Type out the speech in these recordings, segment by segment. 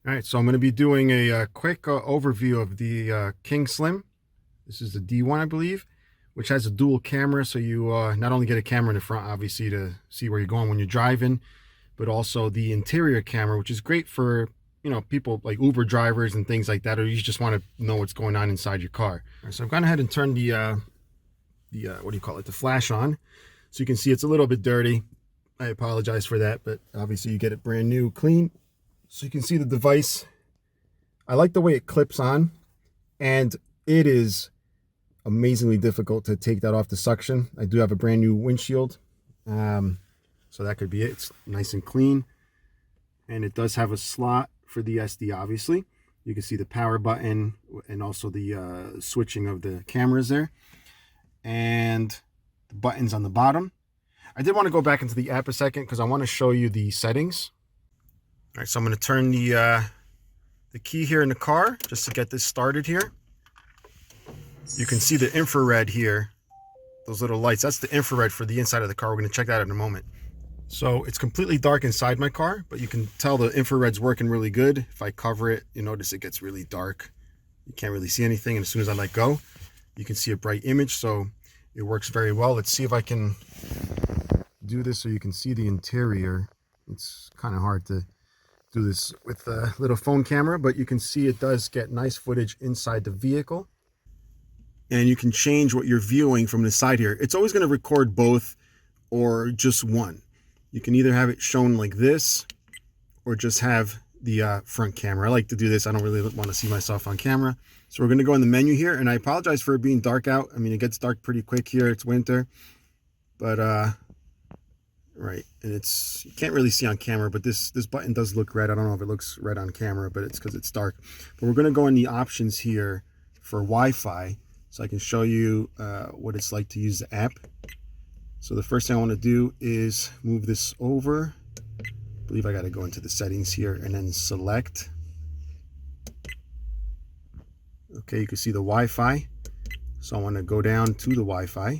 All right, so I'm going to be doing a quick overview of the Kingslim. This is the D1, I believe, which has a dual camera, so you not only get a camera in the front, obviously, to see where you're going when you're driving, but also the interior camera, which is great for, people like Uber drivers and things like that, or you just want to know what's going on inside your car. All right, so I've gone ahead and turned the what do you call it, the flash on, so you can see it's a little bit dirty. I apologize for that, but obviously you get it brand new, clean. So you can see the device. I like the way it clips on, and it is amazingly difficult to take that off the suction. I do have a brand new windshield, so that could be it. It's nice and clean, and it does have a slot for the SD, obviously. You can see the power button and also the switching of the cameras there, and the buttons on the bottom. I did want to go back into the app a second because I want to show you the settings. All right, so I'm going to turn the key here in the car just to get this started here. You can see the infrared here, those little lights. That's the infrared for the inside of the car. We're going to check that out in a moment. So it's completely dark inside my car, but you can tell the infrared's working really good. If I cover it, you notice it gets really dark. You can't really see anything, and as soon as I let go, you can see a bright image, so it works very well. Let's see if I can do this so you can see the interior. It's kind of hard to do this with a little phone camera, but you can see it does get nice footage inside the vehicle, and you can change what you're viewing from the side here. It's always going to record both or just one. You can either have it shown like this or just have the front camera. I like to do this. I don't really want to see myself on camera, so we're going to go in the menu here, and I apologize for it being dark out. I mean, it gets dark pretty quick here. It's winter, but right, and you can't really see on camera, but this button does look red. I don't know if it looks red on camera, but it's because it's dark. But we're going to go in the options here for Wi-Fi, so I can show you what it's like to use the app. So the first thing I want to do is move this over. I believe I got to go into the settings here and then select. Okay, you can see the Wi-Fi. So I want to go down to the Wi-Fi,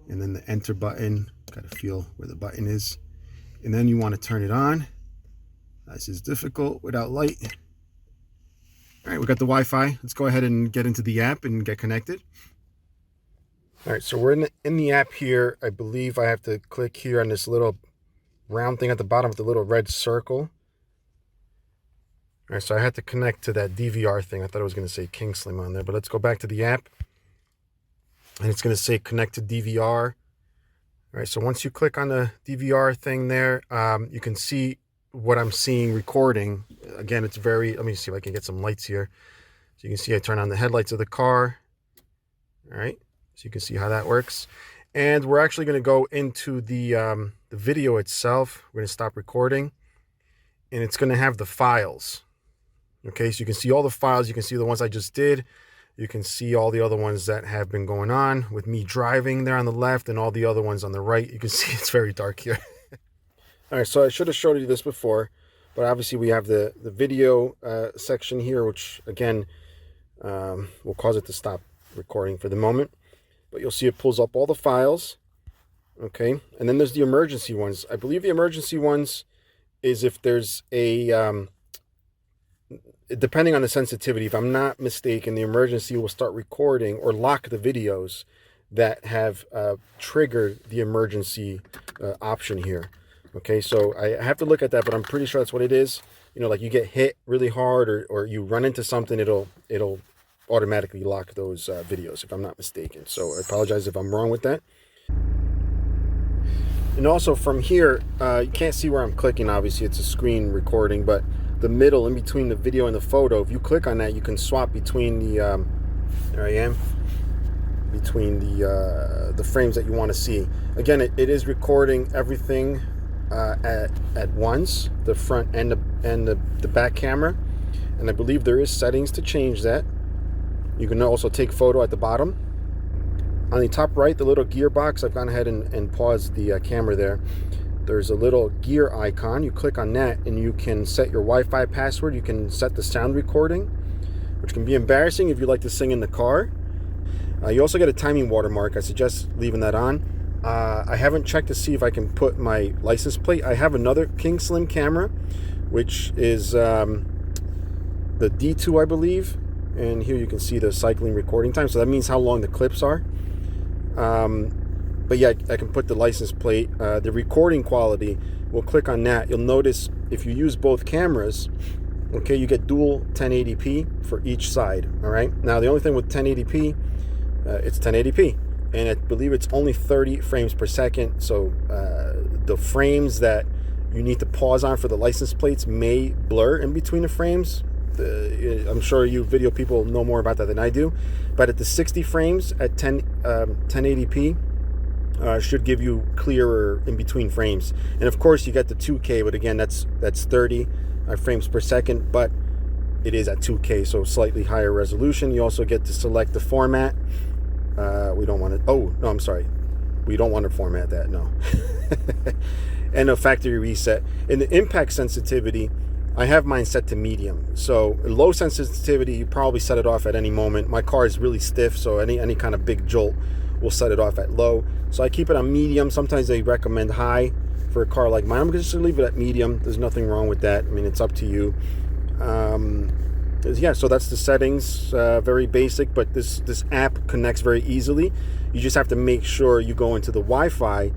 and then the enter button. Got to feel where the button is, and then you want to turn it on. This is difficult without light. All right, we got the Wi-Fi. Let's go ahead and get into the app and get connected. All right, so we're in the app here. I believe I have to click here on this little round thing at the bottom with the little red circle. All right, so I had to connect to that DVR thing. I thought it was going to say Kingslim on there, but let's go back to the app, and it's going to say connect to DVR. All right, so once you click on the DVR thing there, you can see what I'm seeing recording. Again, it's let me see if I can get some lights here. So you can see I turn on the headlights of the car. All right, so you can see how that works. And we're actually going to go into the video itself. We're going to stop recording, and it's going to have the files. Okay, so you can see all the files. You can see the ones I just did. You can see all the other ones that have been going on with me driving there on the left, and all the other ones on the right. You can see it's very dark here. All right, so I should have showed you this before, but obviously we have the video section here, which again will cause it to stop recording for the moment. But you'll see it pulls up all the files. Okay, and then there's the emergency ones. I believe the emergency ones is if there's a depending on the sensitivity, if I'm not mistaken, the emergency will start recording or lock the videos that have triggered the emergency option here. Okay, so I have to look at that, but I'm pretty sure that's what it is. You know, like you get hit really hard or you run into something, it'll automatically lock those videos, if I'm not mistaken. So I apologize if I'm wrong with that. And also from here, you can't see where I'm clicking. Obviously, it's a screen recording, but the middle in between the video and the photo, if you click on that, you can swap between the there I am, between the frames that you want to see. Again, it is recording everything at once, the front and the back camera, and I believe there is settings to change that. You can also take photo at the bottom. On the top right, the little gearbox, I've gone ahead and paused the camera there. There's a little gear icon. You click on that and you can set your Wi-Fi password. You can set the sound recording, which can be embarrassing if you like to sing in the car. You also get a timing watermark. I suggest leaving that on. I haven't checked to see if I can put my license plate. I have another Kingslim camera, which is the D2, I believe. And here you can see the cycling recording time. So that means how long the clips are. But yeah, I can put the license plate. The recording quality, we'll click on that. You'll notice if you use both cameras, okay, you get dual 1080p for each side. All right. Now, the only thing with 1080p, it's 1080p. And I believe it's only 30 frames per second. So the frames that you need to pause on for the license plates may blur in between the frames. I'm sure you video people know more about that than I do, but at the 60 frames at 1080p should give you clearer in between frames. And of course you get the 2K, but again that's 30 frames per second, but it is at 2K, so slightly higher resolution. You also get to select the format. We don't want to, oh no, I'm sorry, we don't want to format that, no. And a factory reset. In the impact sensitivity, I have mine set to medium. So low sensitivity, you probably set it off at any moment. My car is really stiff, so any kind of big jolt will set it off at low. So I keep it on medium. Sometimes they recommend high for a car like mine. I'm just gonna leave it at medium. There's nothing wrong with that. I mean, it's up to you. Yeah, so that's the settings. Very basic, but this app connects very easily. You just have to make sure you go into the Wi-Fi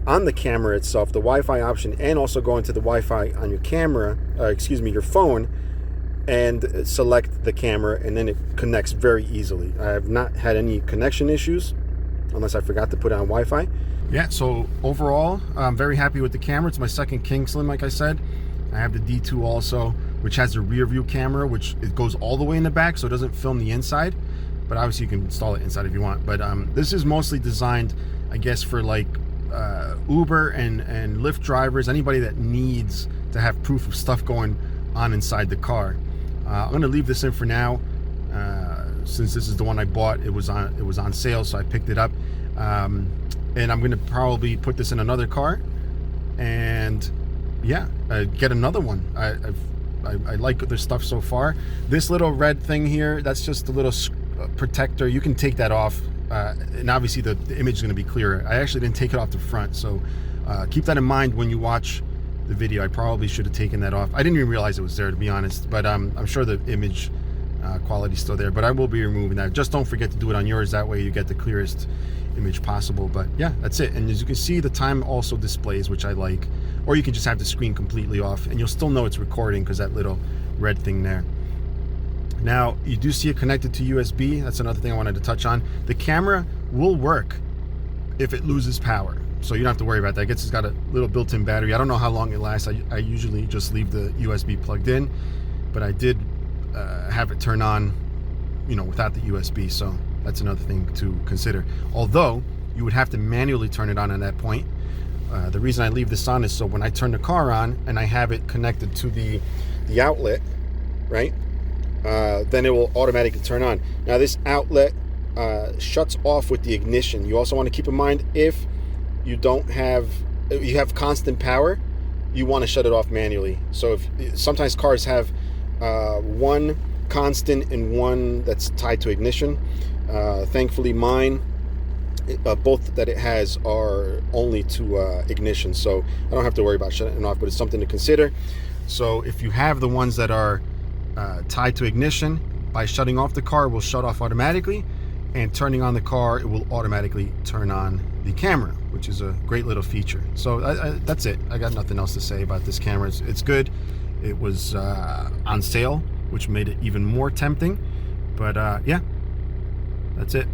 on the camera itself, the Wi-Fi option, and also go into the Wi-Fi on your camera, your phone, and select the camera, and then it connects very easily. I have not had any connection issues, unless I forgot to put on Wi-Fi. Yeah, so overall, I'm very happy with the camera. It's my second Kingslim, like I said. I have the D2 also, which has a rear view camera, which it goes all the way in the back, so it doesn't film the inside. But obviously you can install it inside if you want. But this is mostly designed, I guess, for like Uber and Lyft drivers, anybody that needs to have proof of stuff going on inside the car. I'm going to leave this in for now, since this is the one I bought. It was on sale, so I picked it up, and I'm going to probably put this in another car, and yeah, get another one. I like their stuff so far. This little red thing here, that's just a little protector. You can take that off. And obviously the image is going to be clearer. I actually didn't take it off the front, so keep that in mind when you watch the video. I probably should have taken that off. I didn't even realize it was there, to be honest, but I'm sure the image quality is still there, but I will be removing that. Just don't forget to do it on yours, that way you get the clearest image possible. But yeah, that's it. And as you can see, the time also displays, which I like, or you can just have the screen completely off and you'll still know it's recording because that little red thing there. Now, you do see it connected to USB. That's another thing I wanted to touch on. The camera will work if it loses power, so you don't have to worry about that. I guess it's got a little built-in battery. I don't know how long it lasts. I usually just leave the USB plugged in, but I did have it turn on, without the USB, so that's another thing to consider. Although, you would have to manually turn it on at that point. The reason I leave this on is so when I turn the car on and I have it connected to the outlet, right? Then it will automatically turn on. Now this outlet shuts off with the ignition. You also want to keep in mind, if you have constant power, you want to shut it off manually. So if sometimes cars have one constant and one that's tied to ignition. Thankfully mine, both that it has are only to ignition, so I don't have to worry about shutting it off, but it's something to consider. So if you have the ones that are tied to ignition, by shutting off the car, it will shut off automatically, and turning on the car, it will automatically turn on the camera, which is a great little feature. So that's it. I got nothing else to say about this camera. It's good. It was on sale, which made it even more tempting. But yeah, that's it.